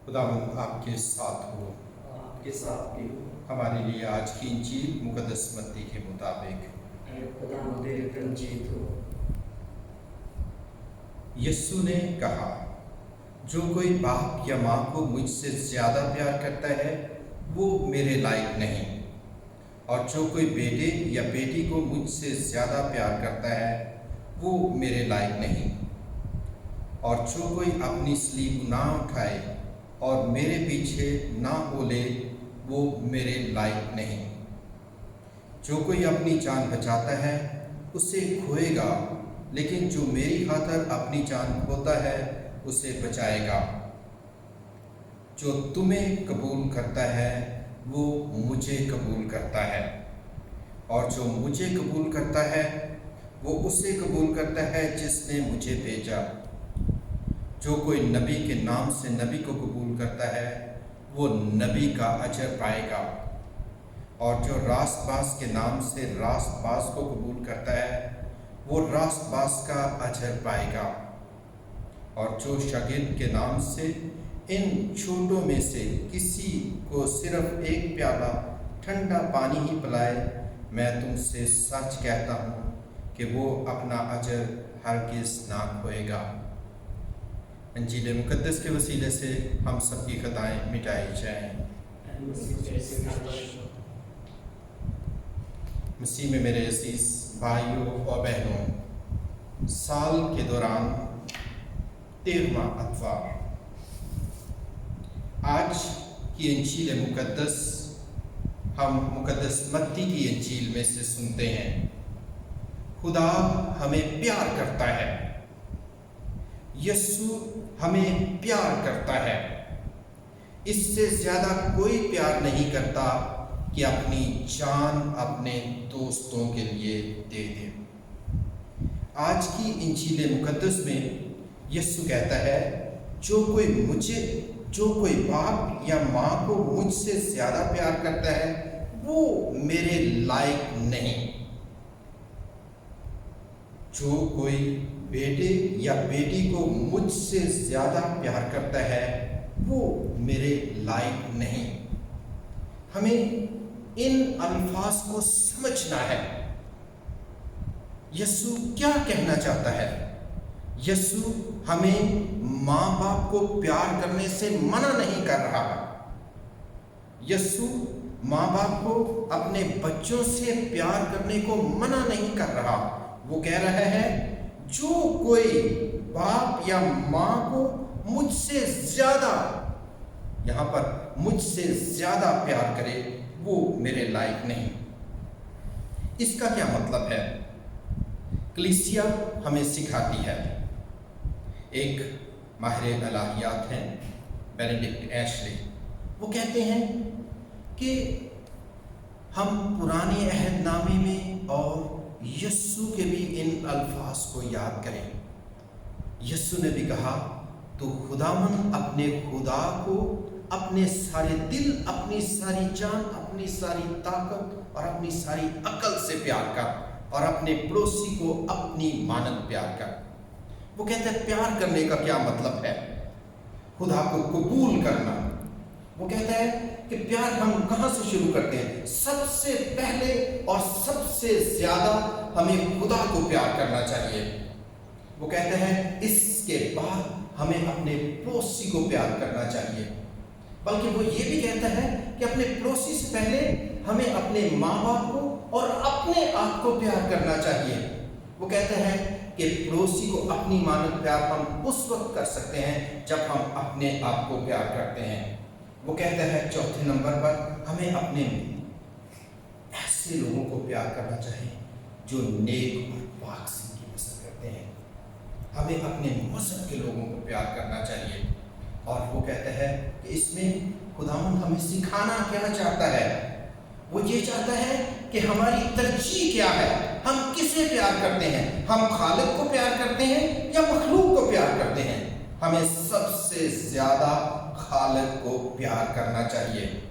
खुदावंद आपके साथ हो। आपके साथ भी हो। हमारे लिए आज की इंजील मुकद्दस मत्ती के मुताबिक खुदा तेरे रंजीत हो। यीशु ने कहा, जो कोई बाप या माँ को मुझसे ज़्यादा प्यार करता है वो मेरे लायक नहीं, और जो कोई बेटे या बेटी को मुझसे ज़्यादा प्यार करता है वो मेरे लायक नहीं, और जो कोई अपनी स्लीब ना उठाए और मेरे पीछे ना बोले वो मेरे लायक नहीं। जो कोई अपनी जान बचाता है उसे खोएगा, लेकिन जो मेरी खातिर अपनी जान खोता है उसे बचाएगा। जो तुम्हें कबूल करता है वो मुझे कबूल करता है, और जो मुझे कबूल करता है वो उसे कबूल करता है जिसने मुझे भेजा। जो कोई नबी के नाम से नबी को कबूल करता है वो नबी का अजर पाएगा, और जो रास्तबाज के नाम से रास्तबाज को कबूल करता है वो रास्तबाज का अजर पाएगा। और जो शागिर्द के नाम से इन छोटों में से किसी को सिर्फ एक प्याला ठंडा पानी ही पिलाए, मैं तुमसे सच कहता हूँ कि वो अपना अजर हरगिज़ ना खोएगा। इंजील मुकद्दस के वसीले से हम सबकी खताएं मिटाई जाएं। मसीह में मेरे अजीज भाइयों और बहनों, साल के दौरान 13वां अतवार, आज की इंजील मुकद्दस हम मुकद्दस मत्ती की इंजील में से सुनते हैं। खुदा हमें प्यार करता है, यीशु हमें प्यार करता है। इससे ज़्यादा कोई प्यार नहीं करता कि अपनी जान अपने दोस्तों के लिए दे दे। आज की इंजील मुकद्दस में यीशु कहता है, जो कोई बाप या माँ को मुझसे ज़्यादा प्यार करता है वो मेरे लायक नहीं। जो कोई बेटे या बेटी को मुझसे ज़्यादा प्यार करता है वो मेरे लायक नहीं। हमें इन अल्फाज को समझना है। यीशु क्या कहना चाहता है? यीशु हमें माँ बाप को प्यार करने से मना नहीं कर रहा। यीशु माँ बाप को अपने बच्चों से प्यार करने को मना नहीं कर रहा। वो कह रहा है, जो कोई बाप या माँ को मुझसे ज़्यादा, यहाँ पर मुझसे ज़्यादा प्यार करे वो मेरे लायक नहीं। इसका क्या मतलब है? कलीसिया हमें सिखाती है। एक माहिर इलाहियात हैं बेनेडिक्ट एशले, वो कहते हैं कि हम पुराने अहदनामे में और यीशु के भी इन अल्फाज को याद करें। यीशु ने भी कहा, तो खुदावन अपने खुदा को अपने सारे दिल, अपनी सारी जान, अपनी सारी ताकत और अपनी सारी अकल से प्यार कर, और अपने पड़ोसी को अपनी मानद प्यार कर। वो कहते हैं प्यार करने का क्या मतलब है? खुदा को कबूल करना। वो कहता है कि प्यार हम कहाँ से शुरू करते हैं? सबसे पहले और सबसे ज़्यादा हमें खुदा को प्यार करना चाहिए। वो कहते हैं इसके बाद हमें अपने पड़ोसी को प्यार करना चाहिए। बल्कि वो ये भी कहता है कि अपने पड़ोसी से पहले हमें अपने माँ बाप को और अपने आप को प्यार करना चाहिए। वो कहते हैं कि पड़ोसी को अपनी मानद प्यार हम उस वक्त कर सकते हैं जब हम अपने आप को प्यार करते हैं। वो कहता है चौथे नंबर पर हमें अपने ऐसे लोगों को प्यार करना चाहिए जो नेक और पाक जिंदगी पसंद करते हैं। हमें अपने मज़हब के लोगों को प्यार करना चाहिए। और वो कहता है कि इसमें खुदावंद हमें सिखाना क्या चाहता है? वो ये चाहता है कि हमारी तरजीह क्या है, हम किसे प्यार करते हैं। हम खालिक को प्यार करते हैं या मखलूक को प्यार करते हैं? हमें सबसे ज़्यादा खालिक को प्यार करना चाहिए।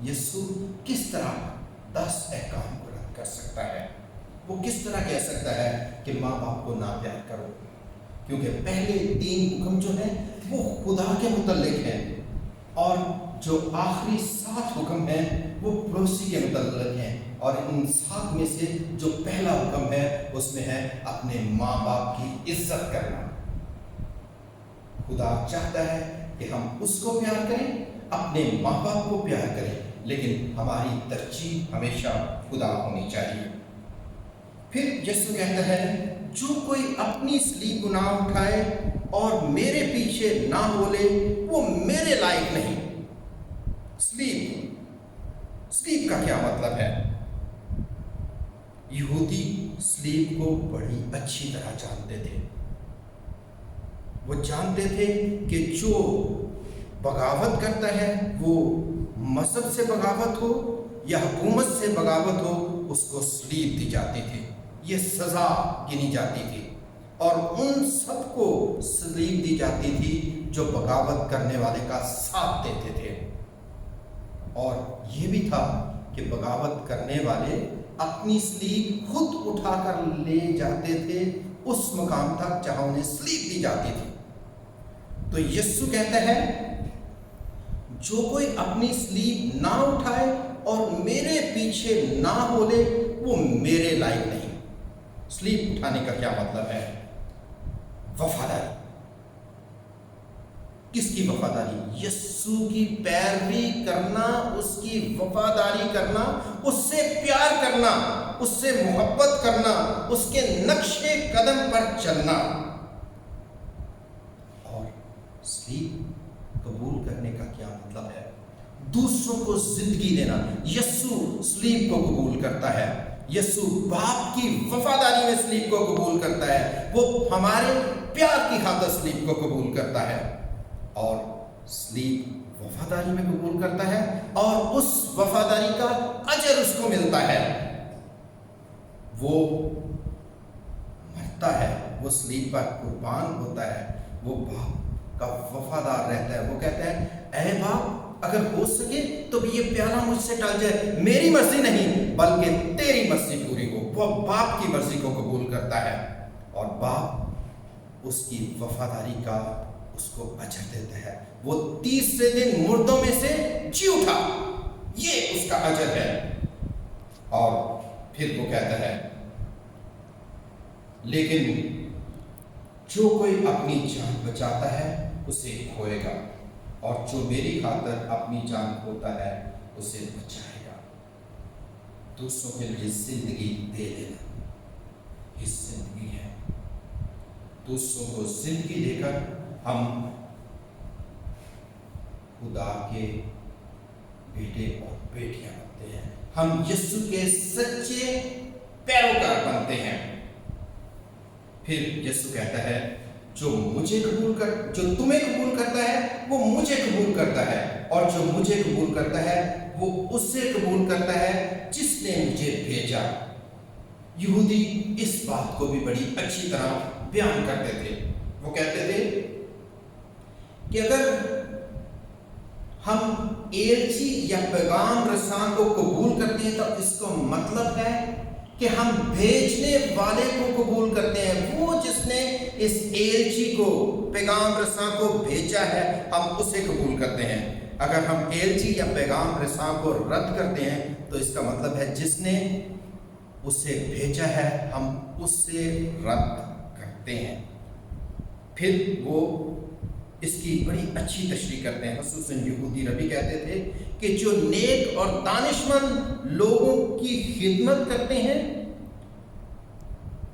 यीशु किस तरह 10 अहकाम को रद्द कर सकता है? वो किस तरह कह सकता है कि माँ बाप को ना प्यार करो? क्योंकि पहले 3 हुक्म जो है वो खुदा के मुतल्लिक हैं। اور جو آخری 7 حکم ہیں وہ پڑوسی کے متعلق ہیں، اور ان 7 میں سے جو پہلا حکم ہے اس میں ہے اپنے ماں باپ کی عزت کرنا۔ خدا چاہتا ہے کہ ہم اس کو پیار کریں، اپنے ماں باپ کو پیار کریں، لیکن ہماری ترجیح ہمیشہ خدا ہونی چاہیے۔ پھر یسوع کہتا ہے جو کوئی اپنی صلیب کو نہ اٹھائے اور میرے پیچھے نہ بولے وہ میرے لائق نہیں۔ صلیب کا کیا مطلب ہے؟ یہودی صلیب کو بڑی اچھی طرح جانتے تھے۔ وہ جانتے تھے کہ جو بغاوت کرتا ہے، وہ مذہب سے بغاوت ہو یا حکومت سے بغاوت ہو، اس کو صلیب دی جاتی تھی، یہ سزا گنی جاتی تھی، اور ان سب کو صلیب دی جاتی تھی جو بغاوت کرنے والے کا ساتھ دیتے تھے۔ اور یہ بھی تھا کہ بغاوت کرنے والے اپنی صلیب خود اٹھا کر لے جاتے تھے اس مقام تک جہاں انہیں صلیب دی جاتی تھی۔ تو یسوع کہتا ہے جو کوئی اپنی صلیب نہ اٹھائے اور میرے پیچھے نہ بولے وہ میرے لائق نہیں۔ صلیب اٹھانے کا کیا مطلب ہے؟ وفاداری۔ کس کی وفاداری؟ یسوع کی پیروی کرنا، اس کی وفاداری کرنا، اس سے پیار کرنا، اس سے محبت کرنا، اس کے نقش قدم پر چلنا۔ اور صلیب قبول کرنے کا کیا مطلب ہے؟ دوسروں کو زندگی دینا۔ یسوع صلیب کو قبول کرتا ہے، یسوع باپ کی وفاداری میں صلیب کو قبول کرتا ہے، وہ ہمارے پیار کی خاطر صلیب کو قبول کرتا ہے، اور صلیب وفاداری میں قبول کرتا ہے، اور اس وفاداری کا اجر اس کو ملتا ہے۔ وہ مرتا ہے، وہ صلیب پر قربان ہوتا ہے، وہ باپ کا وفادار رہتا ہے۔ وہ کہتا ہے اے باپ اگر ہو سکے تو بھی یہ پیالہ مجھ سے ٹل جائے، میری مرضی نہیں بلکہ تیری مرضی پوری ہو۔ وہ باپ کی مرضی کو قبول کرتا ہے، اور باپ اس کی وفاداری کا اس کو اجر دیتا ہے۔ وہ تیسرے دن مردوں میں سے جی اٹھا، یہ اس کا اجر ہے۔ اور پھر وہ کہتا ہے لیکن جو کوئی اپنی جان بچاتا ہے اسے کھوئے گا، اور جو میری خاطر اپنی جان کھوتا ہے اسے بچائے گا۔ دوسروں کے لیے زندگی دے دینا یہ زندگی ہے۔ دوسروں کو زندگی دے کر ہم خدا کے بیٹے اور بیٹیاں بنتے ہیں، ہم یسوع کے سچے پیروکار بنتے ہیں۔ پھر یسوع کہتا ہے جو تمہیں قبول کرتا ہے وہ مجھے قبول کرتا ہے، اور جو مجھے قبول کرتا ہے وہ اس سے قبول کرتا ہے جس نے مجھے بھیجا۔ یہودی اس بات کو بھی بڑی اچھی طرح بیان کرتے تھے۔ وہ کہتے تھے کہ اگر ہم ایلچی یا پیغام رساں کو قبول کرتے ہیں تو اس کو مطلب ہے کہ ہم بھیجنے والے کو قبول کرتے ہیں، وہ جس نے اس ایلچی کو، پیغام رساں کو بھیجا ہے، ہم اسے قبول کرتے ہیں۔ اگر ہم ایلچی یا پیغام رساں کو رد کرتے ہیں تو اس کا مطلب ہے جس نے اسے بھیجا ہے ہم اس سے رد کرتے ہیں۔ پھر وہ اس کی بڑی اچھی تشریح کرتے ہیں، خصوصاً یہودی ربی کہتے تھے کہ جو نیک اور دانشمند لوگوں کی خدمت کرتے ہیں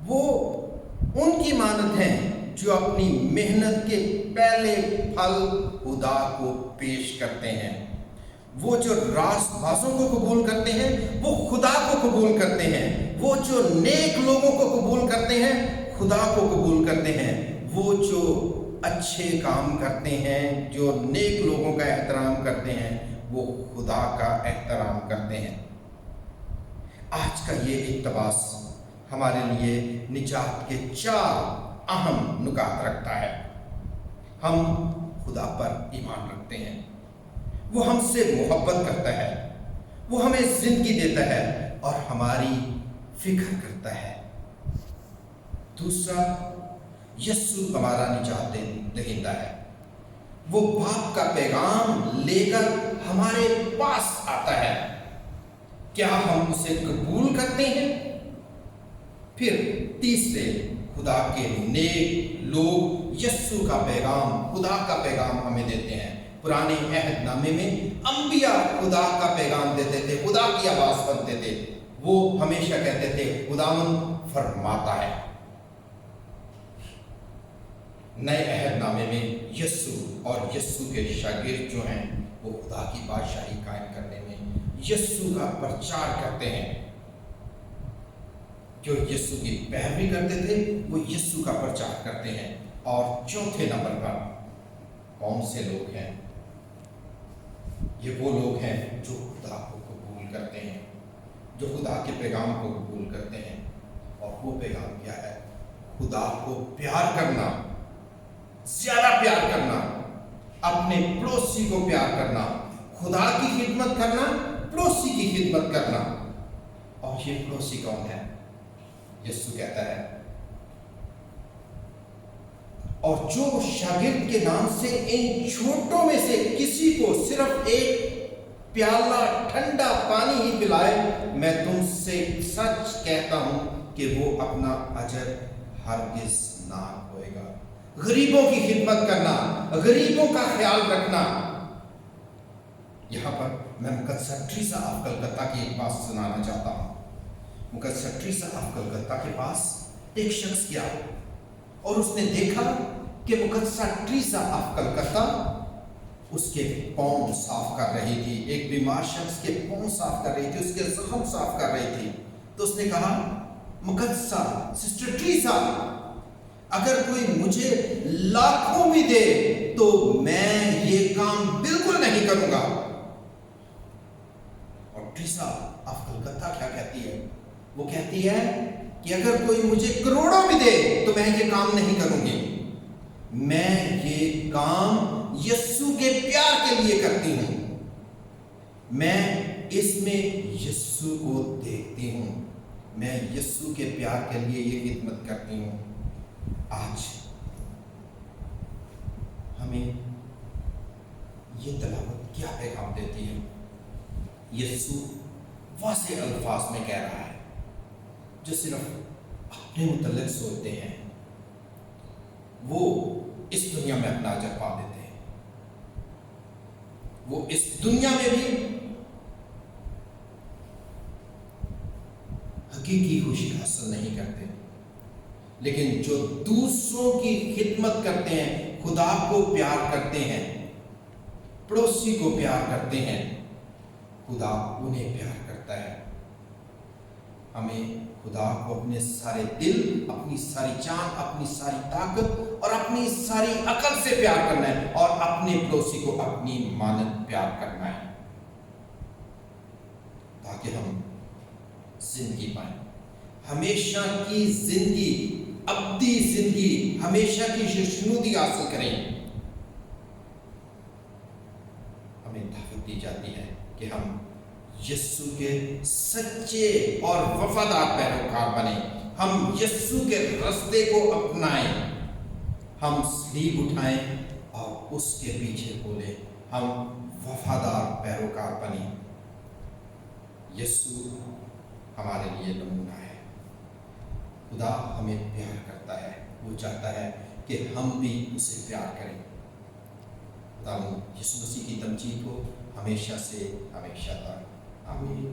وہ ان کی مانند ہیں جو اپنی محنت کے پہلے پھل خدا کو پیش کرتے ہیں۔ وہ جو راست بازوں کو قبول کرتے ہیں وہ خدا کو قبول کرتے ہیں، وہ جو نیک لوگوں کو قبول کرتے ہیں خدا کو قبول کرتے ہیں، وہ جو اچھے کام کرتے ہیں، جو نیک لوگوں کا احترام کرتے ہیں، وہ خدا کا احترام کرتے ہیں۔ آج کا یہ اقتباس ہمارے لیے نجات کے 4 اہم نکات رکھتا ہے۔ ہم خدا پر ایمان رکھتے ہیں، وہ ہم سے محبت کرتا ہے، وہ ہمیں زندگی دیتا ہے اور ہماری فکر کرتا ہے۔ دوسرا، یسوع ہمارا نجات دہندہ ہے، वो बाप का पैगाम लेकर हमारे पास आता है। क्या हम उसे कबूल करते हैं? फिर तीसरे, खुदा के नेक लोग यस्सु का पैगाम, खुदा का पैगाम हमें देते हैं। पुराने अहदनामे में अंबिया खुदा का पैगाम देते थे, खुदा की आवाज बनते थे। वो हमेशा कहते थे खुदावंद फरमाता है। नए अहदनामे में यस्सु और यस्सु के शागिर्द जो हैं वो खुदा की बादशाही कायम करने में यस्सु का प्रचार करते हैं। जो यस्सु की पैरवी करते थे वो यस्सु का प्रचार करते हैं। और चौथे नंबर पर कौन से लोग हैं? ये वो लोग हैं जो खुदा को कबूल करते हैं, जो खुदा के पैगाम को कबूल करते हैं। और वो पैगाम क्या है? खुदा को प्यार करना, ज्यादा प्यार करना, अपने पड़ोसी को प्यार करना, खुदा की खिदमत करना, पड़ोसी की खिदमत करना। और ये पड़ोसी कौन है? यीशु कहता है, और जो शागिर्द के नाम से इन छोटों में से किसी को सिर्फ एक प्याला ठंडा पानी ही पिलाए, मैं तुमसे सच कहता हूं कि वो अपना अजर हरगिज ना खोएगा। गरीबों की खिदमत करना, गरीबों का ख्याल रखना। यहां पर मैं मुकद्दस ट्रीसा ऑफ कलकत्ता की एक बात सुनाना चाहता हूं। मुकद्दस ट्रीसा ऑफ कलकत्ता के पास एक शख्स गया और उसने देखा कि मुकद्दस ट्रीसा ऑफ कलकत्ता उसके पांव साफ कर रही थी। एक बीमार शख्स के पांव साफ कर रही थी, उसके जख्म साफ कर रही थी। तो उसने कहा, मुकद्दस सिस्टर ट्रीसा, अगर कोई मुझे लाखों भी दे तो मैं ये काम बिल्कुल नहीं करूंगा। और ट्रीसा ऑफ कलकत्ता क्या कहती है? वो कहती है कि अगर कोई मुझे करोड़ों भी दे तो मैं ये काम नहीं करूंगी। मैं ये काम यीशु के प्यार के लिए करती हूं। मैं इसमें यीशु को देखती हूं। मैं यीशु के प्यार के लिए ये खिदमत करती हूं। आज हमें ये तलावत क्या पैगाम देती है? यीशु वाज़े अल्फाज में कह रहा है, जो सिर्फ अपने मुतल्लिक सोचते हैं वो इस दुनिया में अपना अजर पा देते हैं। वो इस दुनिया में भी हकीकी खुशी हासिल नहीं करते, लेकिन जो दूसरों की खिदमत करते हैं, खुदा को प्यार करते हैं, पड़ोसी को प्यार करते हैं, खुदा उन्हें प्यार करता है। हमें खुदा को अपने सारे दिल, अपनी सारी जान, अपनी सारी ताकत और अपनी सारी अकल से प्यार करना है और अपने पड़ोसी को अपनी मानद प्यार करना है, ताकि हम जिंदगी पाएं, हमेशा की जिंदगी, अब्दी जिंदगी, हमेशा की खुशनुदी हासिल करें। हमें दावत दी जाती है कि हम यीशु के सच्चे और वफादार पैरोकार बने। हम यीशु के रास्ते को अपनाएं, हम सलीब उठाएं और उसके पीछे बोले, हम वफादार पैरोकार बने। यीशु हमारे लिए नमूना है। खुदा हमें प्यार करता है, वो चाहता है कि हम भी उसे प्यार करें। खुदा यीशु मसीह की तमजीद हो हमेशा से हमेशा तक। आमीन।